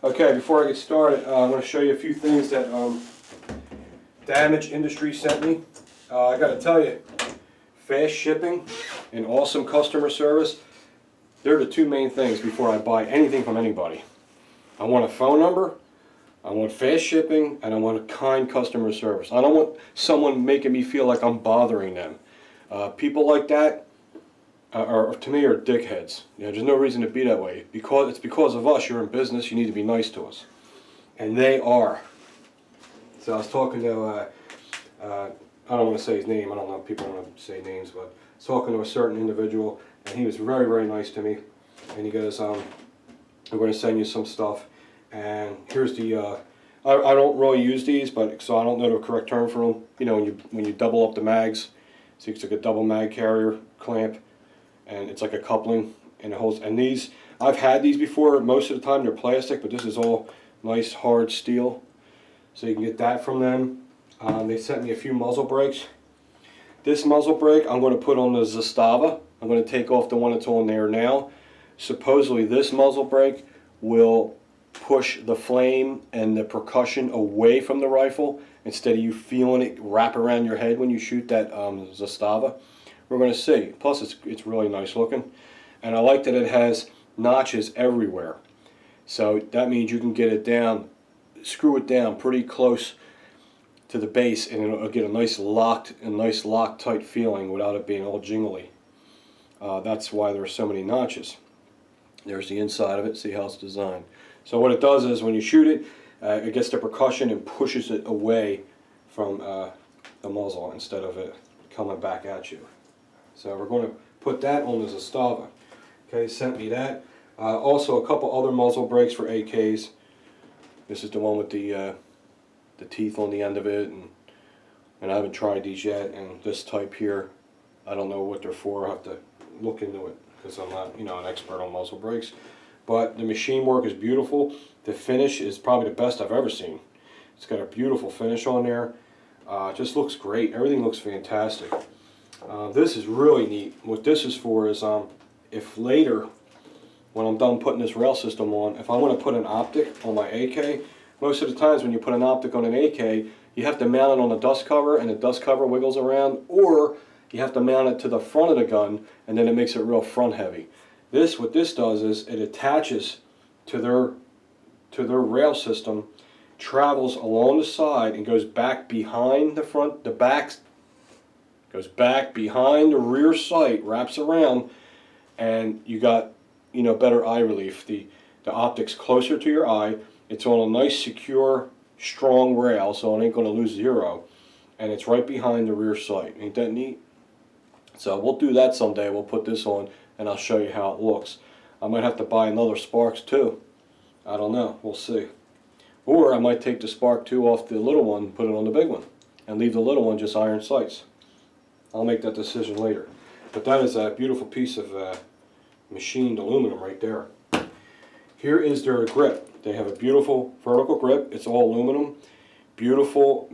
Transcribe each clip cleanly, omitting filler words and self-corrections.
Okay, before I get started, I'm going to show you a few things that Damage Industry sent me. I got to tell you, fast shipping and awesome customer service, they're the two main things before I buy anything from anybody. I want a phone number, I want fast shipping, and I want a kind customer service. I don't want someone making me feel like I'm bothering them. People like that to me are dickheads. You know, there's no reason to be that way. It's because of us. You're in business. You need to be nice to us, and they are. So I was talking to I don't want to say his name. I don't know if people want to say names, but I was talking to a certain individual, and he was very, very nice to me. And he goes, "I'm going to send you some stuff, and here's the." I don't really use these, but so I don't know the correct term for them. You know, when you double up the mags, so it's like a double mag carrier clamp. And it's like a coupling, and it holds. And these, I've had these before. Most of the time they're plastic, but this is all nice hard steel. So you can get that from them. They sent me a few muzzle brakes. This muzzle brake I'm going to put on the Zastava. I'm going to take off the one that's on there now. Supposedly this muzzle brake will push the flame and the percussion away from the rifle instead of you feeling it wrap around your head when you shoot that Zastava. We're going to see. Plus it's really nice looking, and I like that it has notches everywhere, so that means you can get it down, screw it down pretty close to the base, and it'll get a nice Loctite feeling without it being all jingly. That's why there are so many notches. There's the inside of it. See how it's designed. So what it does is when you shoot it, it gets the percussion and pushes it away from the muzzle instead of it coming back at you. So we're going to put that on the Zastava. Okay, sent me that. Also a couple other muzzle brakes for AKs. This is the one with the teeth on the end of it, and I haven't tried these yet. And this type here, I don't know what they're for. I'll have to look into it because I'm not, you know, an expert on muzzle brakes. But the machine work is beautiful. The finish is probably the best I've ever seen. It's got a beautiful finish on there. It just looks great. Everything looks fantastic. This is really neat. What this is for is if later, when I'm done putting this rail system on, if I want to put an optic on my AK, most of the times when you put an optic on an AK, you have to mount it on the dust cover, and the dust cover wiggles around, or you have to mount it to the front of the gun, and then it makes it real front heavy. What this does is it attaches to their rail system, travels along the side, and goes back behind the front, goes back behind the rear sight, wraps around, and you got, you know, better eye relief. The optic's closer to your eye. It's on a nice, secure, strong rail, so it ain't going to lose zero, and it's right behind the rear sight. Ain't that neat? So we'll do that someday. We'll put this on, and I'll show you how it looks. I might have to buy another Sparks 2. I don't know. We'll see. Or I might take the Spark 2 off the little one and put it on the big one, and leave the little one just iron sights. I'll make that decision later. But that is a beautiful piece of machined aluminum right there. Here is their grip. They have a beautiful vertical grip. It's all aluminum. Beautifully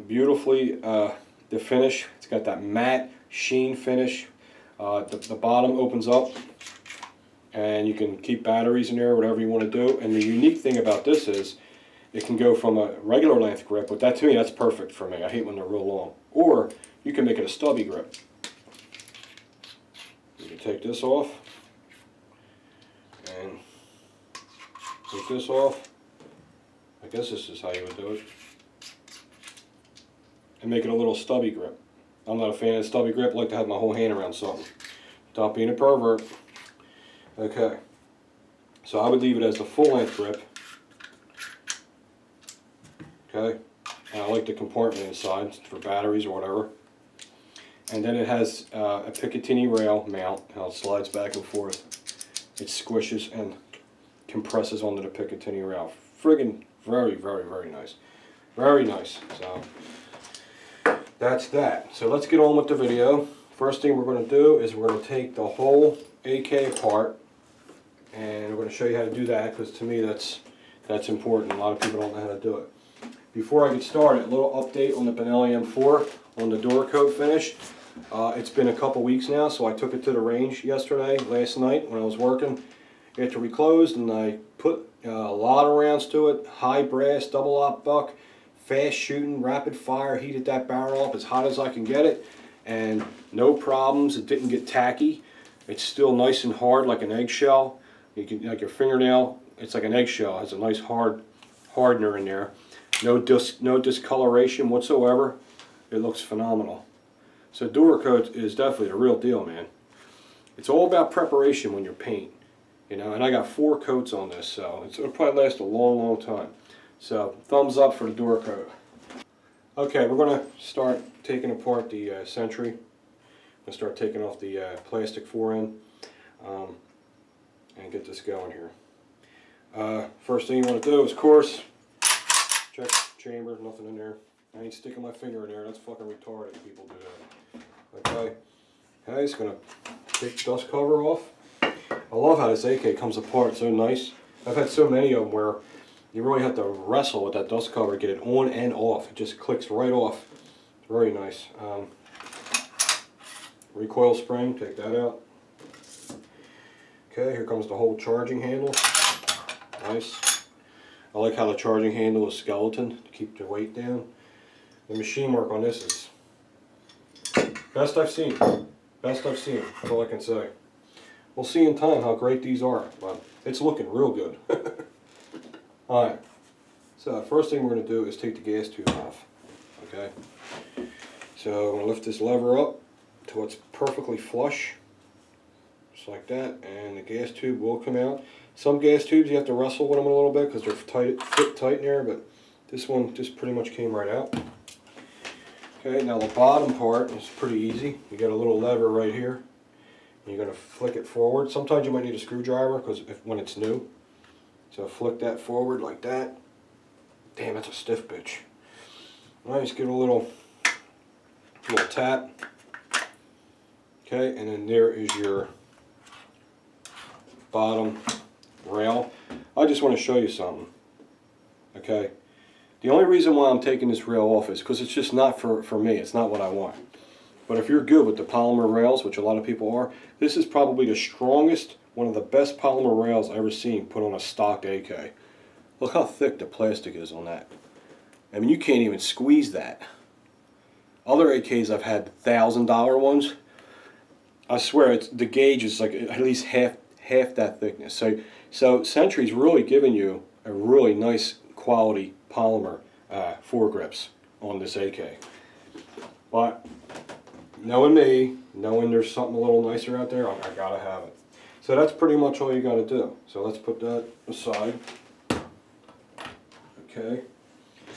the finish. It's got that matte sheen finish. The bottom opens up, and you can keep batteries in there, whatever you want to do. And the unique thing about this is it can go from a regular length grip, but that, to me, that's perfect for me. I hate when they're real long. Or you can make it a stubby grip. You can take this off and take this off. I guess this is how you would do it. And make it a little stubby grip. I'm not a fan of stubby grip. I like to have my whole hand around something. Stop being a pervert. Okay. So I would leave it as the full length grip. Okay. And I like the compartment inside for batteries or whatever. And then it has a Picatinny rail mount, how it slides back and forth. It squishes and compresses onto the Picatinny rail. Friggin' very, very, very nice. Very nice. So that's that. So let's get on with the video. First thing we're going to do is we're going to take the whole AK apart, and we're going to show you how to do that, because to me that's important. A lot of people don't know how to do it. Before I get started, a little update on the Benelli M4 on the door coat finish. It's been a couple weeks now, so I took it to the range last night when I was working after we closed, and I put A lot of rounds to it, high brass, double op buck, fast shooting, rapid fire, heated that barrel up as hot as I can get it, and no problems. It didn't get tacky. It's still nice and hard like an eggshell. You can, like your fingernail, it's like an eggshell. It has a nice hard hardener in there. No discoloration whatsoever. It looks phenomenal. So Duracoat is definitely a real deal, man. It's all about preparation when you're painting, you know. And I got 4 coats on this, so it'll probably last a long, long time. So thumbs up for the Duracoat. Okay, we're gonna start taking apart the Sentry. I'm gonna start taking off the plastic forend and get this going here. First thing you want to do is, of course, check chamber. Nothing in there. I ain't sticking my finger in there. That's fucking retarded. People do that. Okay. Okay, it's gonna take the dust cover off. I love how this AK comes apart so nice. I've had so many of them where you really have to wrestle with that dust cover to get it on and off. It just clicks right off. It's very nice. Recoil spring, take that out. Okay, here comes the whole charging handle. Nice. I like how the charging handle is skeleton to keep the weight down. The machine work on this is best I've seen. Best I've seen. That's all I can say. We'll see in time how great these are, but it's looking real good. Alright, so first thing we're going to do is take the gas tube off. Okay, so I'm going to lift this lever up till it's perfectly flush, just like that, and the gas tube will come out. Some gas tubes you have to wrestle with them a little bit because they're fit tight in there, but this one just pretty much came right out. Okay, now the bottom part is pretty easy. You got a little lever right here. You're going to flick it forward. Sometimes you might need a screwdriver because when it's new. So flick that forward like that. Damn, that's a stiff bitch. Alright, just give it a little tap. Okay, and then there is your bottom rail. I just want to show you something. Okay, the only reason why I'm taking this rail off is because it's just not for me. It's not what I want. But if you're good with the polymer rails, which a lot of people are, this is probably the strongest, one of the best polymer rails I've ever seen put on a stock AK. Look how thick the plastic is on that. I mean, you can't even squeeze that. Other AKs I've had $1,000 ones, I swear the gauge is like at least half that thickness. So Sentry's really giving you a really nice quality polymer foregrips on this AK. But knowing me, knowing there's something a little nicer out there, I gotta have it. So that's pretty much all you gotta do. So let's put that aside. Okay.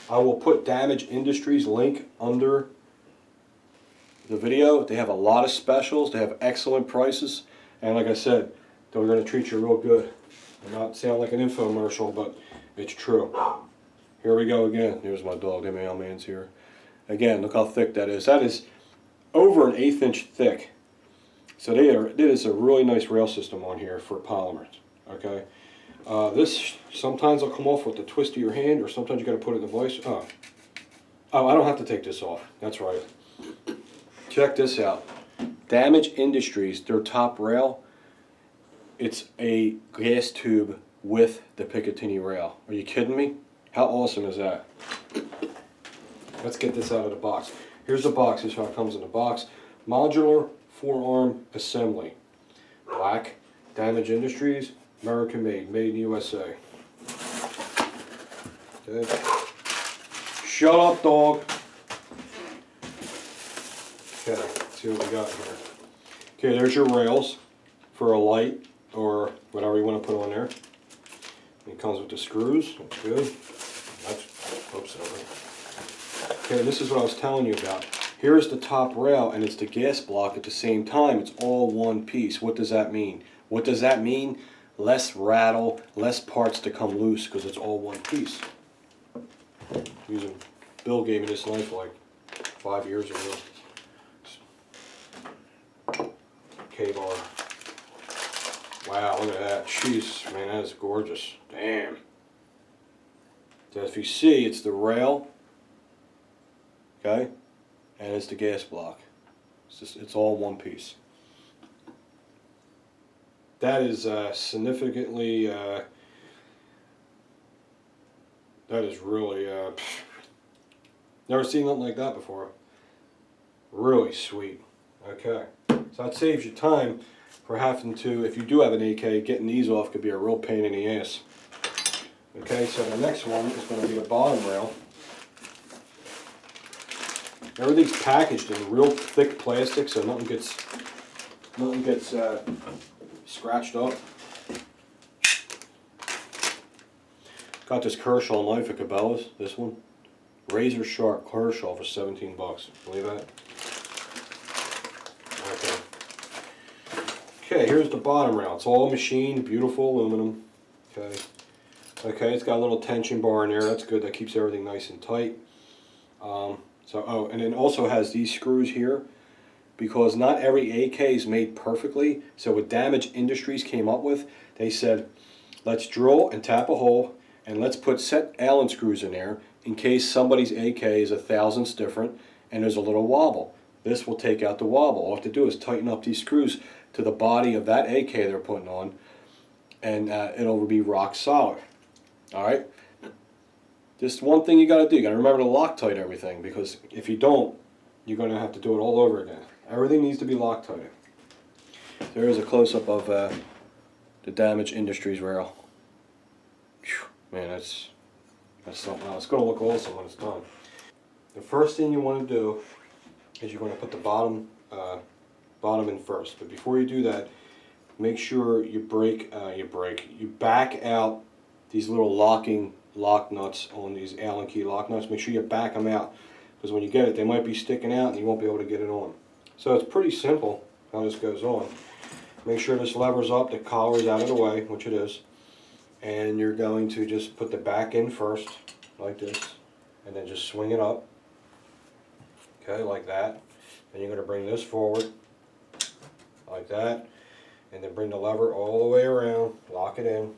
I will put Damage Industries link under the video. They have a lot of specials. They have excellent prices. And like I said, they're gonna treat you real good. I'm not sound like an infomercial, but it's true. Here we go again. There's my dog, the mailman's here. Again, look how thick that is. That is over an 1/8 inch thick. So it is a really nice rail system on here for polymers. Okay, this sometimes will come off with the twist of your hand, or sometimes you got to put it in the vise. Oh, I don't have to take this off. That's right. Check this out. Damage Industries, their top rail. It's a gas tube with the Picatinny rail. Are you kidding me? How awesome is that? Let's get this out of the box. Here's the box. Here's how it comes in the box. Modular forearm assembly. Black. Damage Industries. American made. Made in USA. Okay. Shut up, dog. Okay. Let's see what we got here. Okay, there's your rails for a light or whatever you want to put on there. It comes with the screws. That's good. Oops, sorry. Okay, this is what I was telling you about. Here is the top rail, and it's the gas block at the same time. It's all one piece. What does that mean? What does that mean? Less rattle, less parts to come loose, because it's all one piece. Bill gave me this knife like 5 years ago. K-bar. Wow, look at that. Jeez, man, that is gorgeous. Damn. So if you see, it's the rail. Okay, and it's the gas block. It's all one piece. That is significantly That is really, never seen nothing like that before. Really sweet. Okay, so that saves you time for having to, if you do have an AK, getting these off could be a real pain in the ass. Okay, so the next one is going to be the bottom rail. Everything's packaged in real thick plastic, so nothing gets scratched up. Got this Kershaw knife at Cabela's. This one, razor sharp Kershaw for 17 bucks. Believe that? Okay. Okay, here's the bottom rail. It's all machined, beautiful aluminum. Okay. Okay, it's got a little tension bar in there. That's good. That keeps everything nice and tight. And it also has these screws here, because not every AK is made perfectly. So what Damage Industries came up with, they said, let's drill and tap a hole, and let's put set Allen screws in there in case somebody's AK is a thousandths different and there's a little wobble. This will take out the wobble. All I have to do is tighten up these screws to the body of that AK they're putting on, and it'll be rock solid. All right. Just one thing you got to do. You got to remember to Loctite everything, because if you don't, you're going to have to do it all over again. Everything needs to be Loctited. There is a close-up of the Damage Industries rail. Whew, man, that's something else. It's going to look awesome when it's done. The first thing you want to do is you're going to put the bottom in first. But before you do that, make sure you back out these little lock nuts on these Allen key lock nuts. Make sure you back them out, because when you get it, they might be sticking out and you won't be able to get it on. So it's pretty simple how this goes on. Make sure this lever's up, the collar's out of the way, which it is, and you're going to just put the back in first, like this, and then just swing it up, okay, like that. Then you're going to bring this forward, like that, and then bring the lever all the way around, lock it in.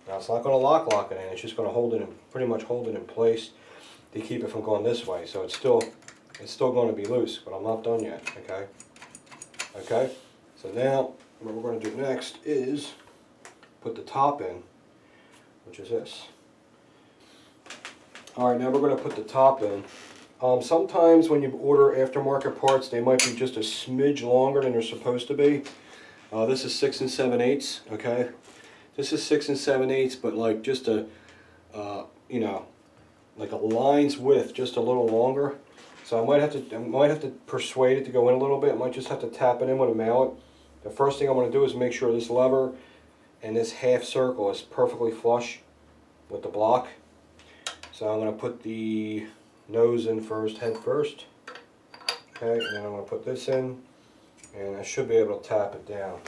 Now it's not going to lock it in, it's just going to hold it in, pretty much hold it in place to keep it from going this way. So it's still going to be loose, but I'm not done yet, okay? Okay, so now what we're going to do next is put the top in, which is this. Alright, now we're going to put the top in. Sometimes when you order aftermarket parts, they might be just a smidge longer than they're supposed to be. This is 6 7/8, okay? This is 6 7/8, but like just a, you know, like a line's width, just a little longer. So I might have to persuade it to go in a little bit. I might just have to tap it in with a mallet. The first thing I want to do is make sure this lever and this half circle is perfectly flush with the block. So I'm going to put the nose in first, head first. Okay, and then I'm going to put this in, and I should be able to tap it down.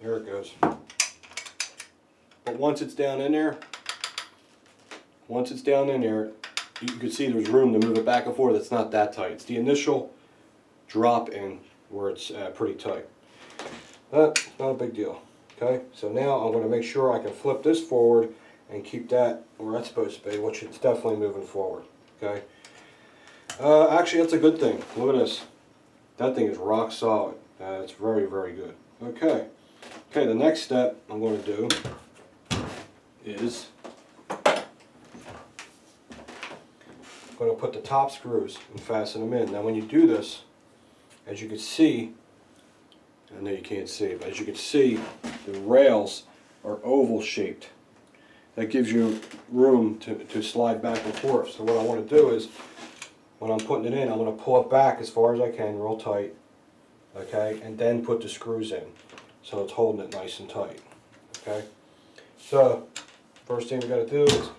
There it goes. But once it's down in there, you can see there's room to move it back and forth. It's not that tight. It's the initial drop in where it's pretty tight. But not a big deal. Okay, so now I'm going to make sure I can flip this forward and keep that where that's supposed to be, which it's definitely moving forward. Okay. Actually, that's a good thing. Look at this. That thing is rock solid. It's very, very good. Okay. Okay, the next step I'm going to do is I'm going to put the top screws and fasten them in. Now when you do this, as you can see, I know you can't see, but as you can see, the rails are oval shaped. That gives you room to slide back and forth. So what I want to do is, when I'm putting it in, I'm going to pull it back as far as I can, real tight, okay, and then put the screws in. So it's holding it nice and tight, okay? So, first thing we got to do is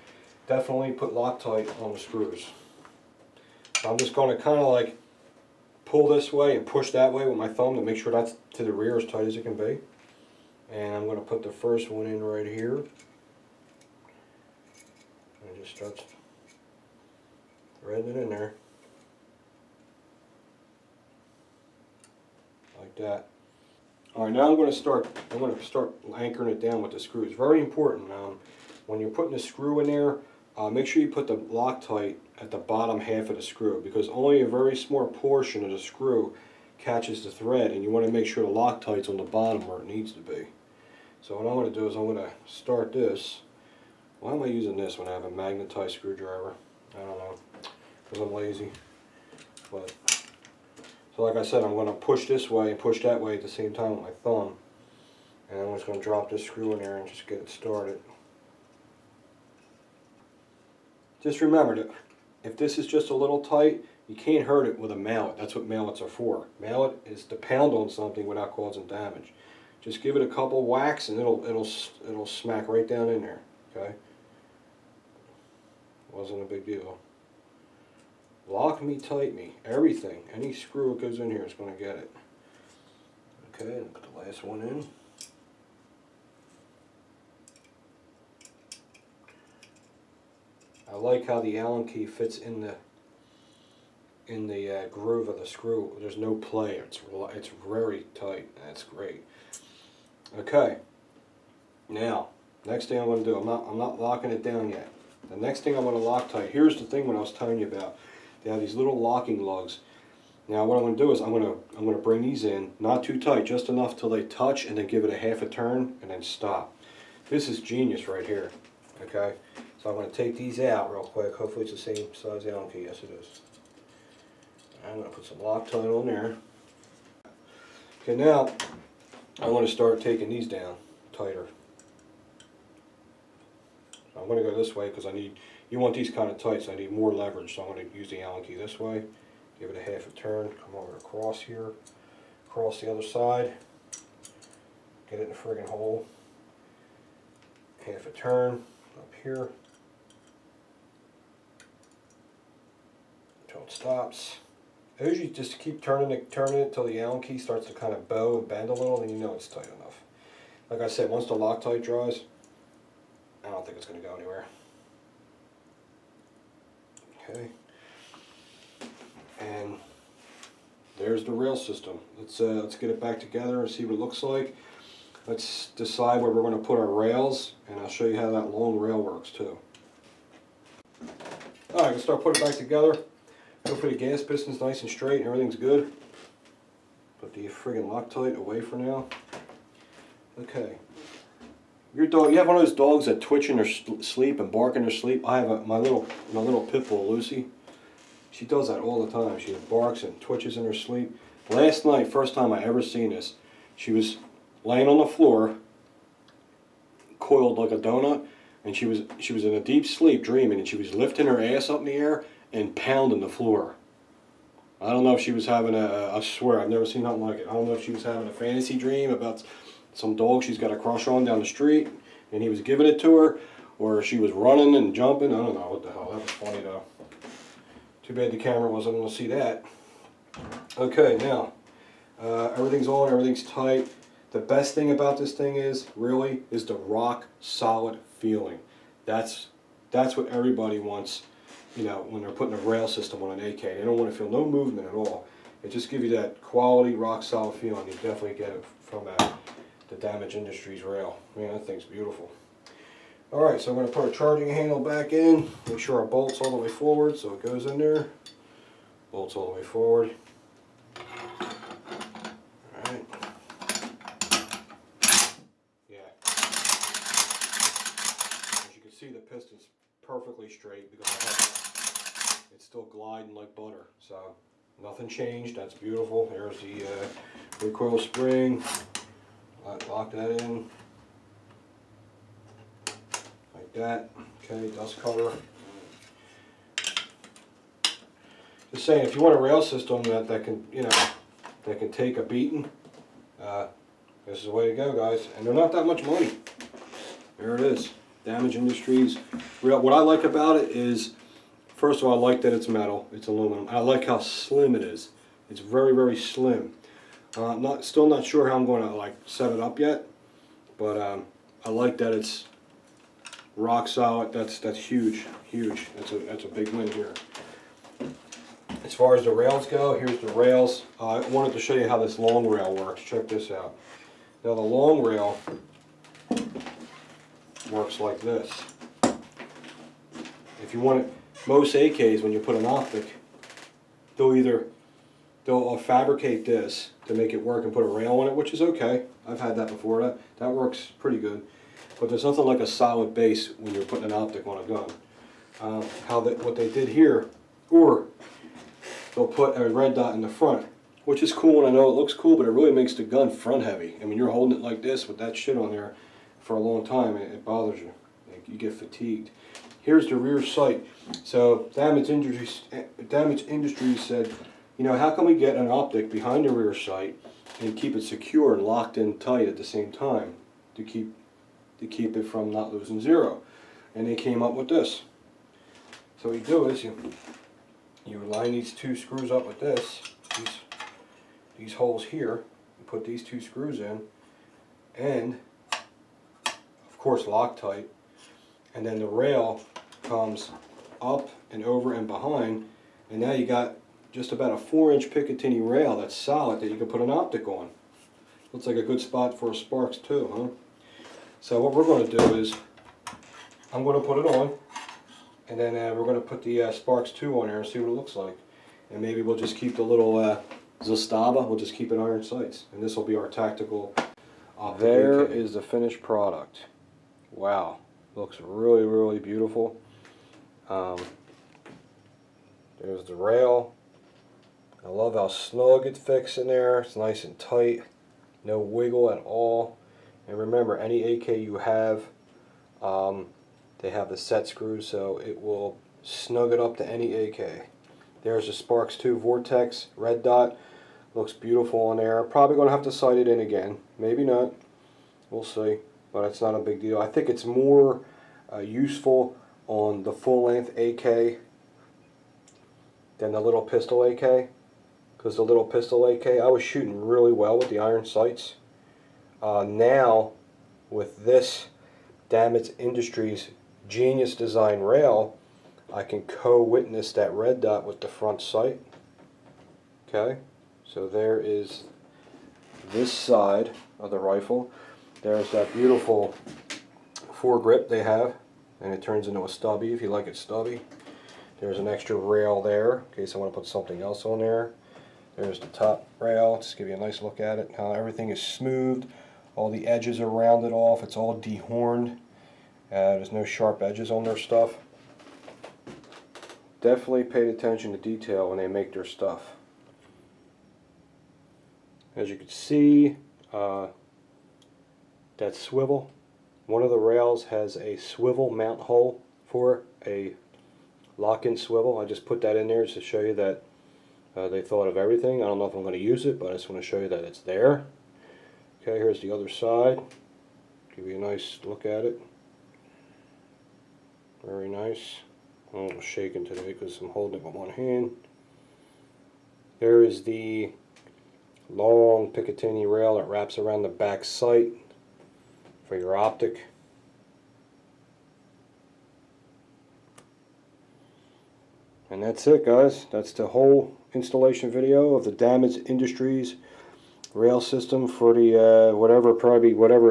definitely put Loctite on the screws. So I'm just going to kind of like pull this way and push that way with my thumb to make sure that's to the rear as tight as it can be. And I'm going to put the first one in right here. And it just starts threading it in there. Like that. Alright, now I'm going to start anchoring it down with the screws. Very important. When you're putting the screw in there, make sure you put the Loctite at the bottom half of the screw, because only a very small portion of the screw catches the thread, and you want to make sure the Loctite's on the bottom where it needs to be. So what I'm going to do is I'm going to start this. Why am I using this when I have a magnetized screwdriver? I don't know, because I'm lazy. But so like I said, I'm going to push this way and push that way at the same time with my thumb. And I'm just going to drop this screw in there and just get it started. Just remember that if this is just a little tight, you can't hurt it with a mallet. That's what mallets are for. Mallet is to pound on something without causing damage. Just give it a couple whacks and it'll smack right down in there. Okay? Wasn't a big deal. Lock me, tight me. Everything. Any screw that goes in here is going to get it. Okay, and put the last one in. I like how the Allen key fits in the groove of the screw. There's no play. It's very tight. That's great. Okay. Now, next thing I'm going to do. I'm not locking it down yet. The next thing I'm going to Loctite. Here's the thing what I was telling you about. They have these little locking lugs. Now what I'm going to do is I'm going to bring these in, not too tight, just enough till they touch, and then give it a half a turn and then stop. This is genius right here. Okay. So I'm going to take these out real quick. Hopefully it's the same size Allen key. Yes, it is. I'm going to put some Loctite on there. Okay, now I'm going to start taking these down tighter. So I'm going to go this way because you want these kind of tight, so I need more leverage. So I'm going to use the Allen key this way. Give it a half a turn. Come over across here. Across the other side. Get it in the friggin' hole. Half a turn up here. Until it stops. I usually just keep turning it until the Allen key starts to kind of bow and bend a little, and you know it's tight enough. Like I said, once the Loctite dries, I don't think it's going to go anywhere. Okay. And there's the rail system. Let's get it back together and see what it looks like. Let's decide where we're going to put our rails, and I'll show you how that long rail works too. Alright, let's start putting it back together. Hopefully the gas piston's nice and straight and everything's good. Put the friggin' Loctite away for now. Okay. Your dog, you have one of those dogs that twitch in their sleep and bark in their sleep? I have my little pit bull, Lucy. She does that all the time. She barks and twitches in her sleep. Last night, first time I ever seen this, she was laying on the floor, coiled like a donut, and she was in a deep sleep, dreaming, and she was lifting her ass up in the air and pounding the floor. I don't know if she was having I swear, I've never seen nothing like it. I don't know if she was having a fantasy dream about some dog she's got a crush on down the street, and he was giving it to her, or she was running and jumping. I don't know what the hell. That was funny though. Too bad the camera wasn't going to see that. Okay, now, everything's on, everything's tight. The best thing about this thing is the rock solid feeling. That's what everybody wants, you know, when they're putting a rail system on an AK. They don't want to feel no movement at all. It just gives you that quality rock solid feeling. You definitely get it from the Damage Industries rail. Man, that thing's beautiful. Alright, so I'm going to put our charging handle back in. Make sure our bolt's all the way forward so it goes in there. Bolt's all the way forward. Alright. Yeah. As you can see, the piston's perfectly straight because it's still gliding like butter. So nothing changed. That's beautiful. There's the recoil spring. Lock that in. Like that. Okay, dust cover. Just saying, if you want a rail system that can, you know, that can take a beating, this is the way to go, guys. And they're not that much money. There it is. Damage Industries. What I like about it is, first of all, I like that it's metal. It's aluminum. I like how slim it is. It's very, very slim. Still not sure how I'm going to like set it up yet, but I like that it's rock solid. That's huge, huge. That's a big win here. As far as the rails go, here's the rails. I wanted to show you how this long rail works. Check this out. Now the long rail works like this. If you want it, most AKs when you put an optic, they'll fabricate this to make it work and put a rail on it, which is okay. I've had that before. That works pretty good. But there's nothing like a solid base when you're putting an optic on a gun. What they did here, or they'll put a red dot in the front, which is cool, and I know it looks cool, but it really makes the gun front heavy. I mean, you're holding it like this with that shit on there for a long time, it bothers you. Like, you get fatigued. Here's the rear sight. So Damage Industries said, you know, how can we get an optic behind the rear sight and keep it secure and locked in tight at the same time to keep it from not losing zero? And they came up with this. So what you do is you line these two screws up with this, these holes here, you put these two screws in, and of course Loctite, and then the rail comes up and over and behind, and now you got just about a 4-inch Picatinny rail that's solid that you can put an optic on. Looks like a good spot for a Sparks too, huh? So what we're going to do is, I'm going to put it on, and then we're going to put the Sparks 2 on there and see what it looks like. And maybe we'll just keep the little Zastava, we'll just keep it iron sights. And this will be our tactical optic. There is the finished product. Wow, looks really, really beautiful. There's the rail. I love how snug it fits in there. It's nice and tight. No wiggle at all. And remember, any AK you have, they have the set screws, so it will snug it up to any AK. There's the Sparks 2 Vortex red dot. Looks beautiful on there. Probably going to have to sight it in again. Maybe not. We'll see. But it's not a big deal. I think it's more useful on the full-length AK than the little pistol AK. Because the little pistol AK, I was shooting really well with the iron sights. Now, with this Damage Industries Genius Design rail, I can co-witness that red dot with the front sight. Okay, so there is this side of the rifle. There's that beautiful foregrip they have, and it turns into a stubby if you like it stubby. There's an extra rail there in case I want to put something else on there. There's the top rail, just give you a nice look at it. How everything is smoothed, all the edges are rounded off, it's all dehorned. There's no sharp edges on their stuff. Definitely paid attention to detail when they make their stuff. As you can see, that swivel, one of the rails has a swivel mount hole for a lock-in swivel. I just put that in there just to show you that they thought of everything. I don't know if I'm going to use it, but I just want to show you that it's there. Okay, here's the other side. Give you a nice look at it. Very nice. I'm a little shaking today because I'm holding it with one hand. There is the long Picatinny rail that wraps around the back sight for your optic. And that's it, guys. That's the whole installation video of the Damage Industries rail system for the whatever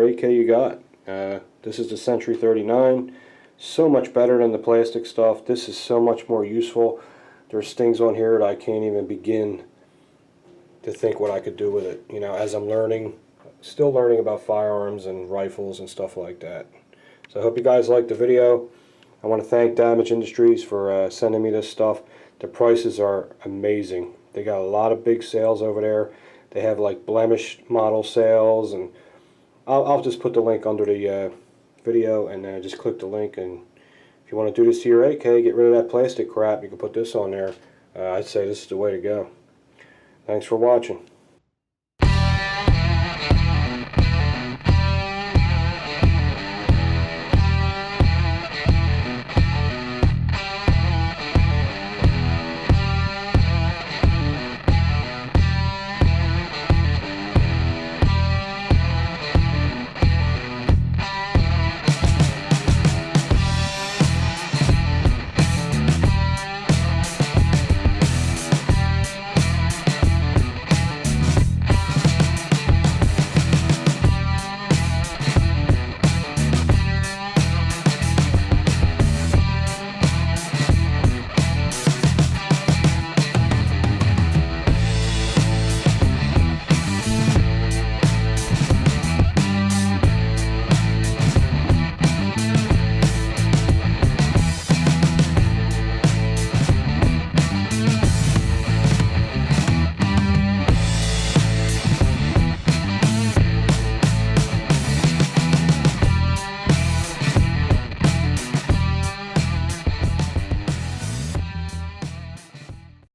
AK you got. This is the Century 39. So much better than the plastic stuff. This is so much more useful. There's things on here that I can't even begin to think what I could do with it. You know, as I'm learning, still learning about firearms and rifles and stuff like that. So I hope you guys liked the video. I want to thank Damage Industries for sending me this stuff. The prices are amazing. They got a lot of big sales over there. They have like blemish model sales, and I'll just put the link under the video, and just click the link. And if you want to do this to your AK, get rid of that plastic crap, you can put this on there. I'd say this is the way to go. Thanks for watching.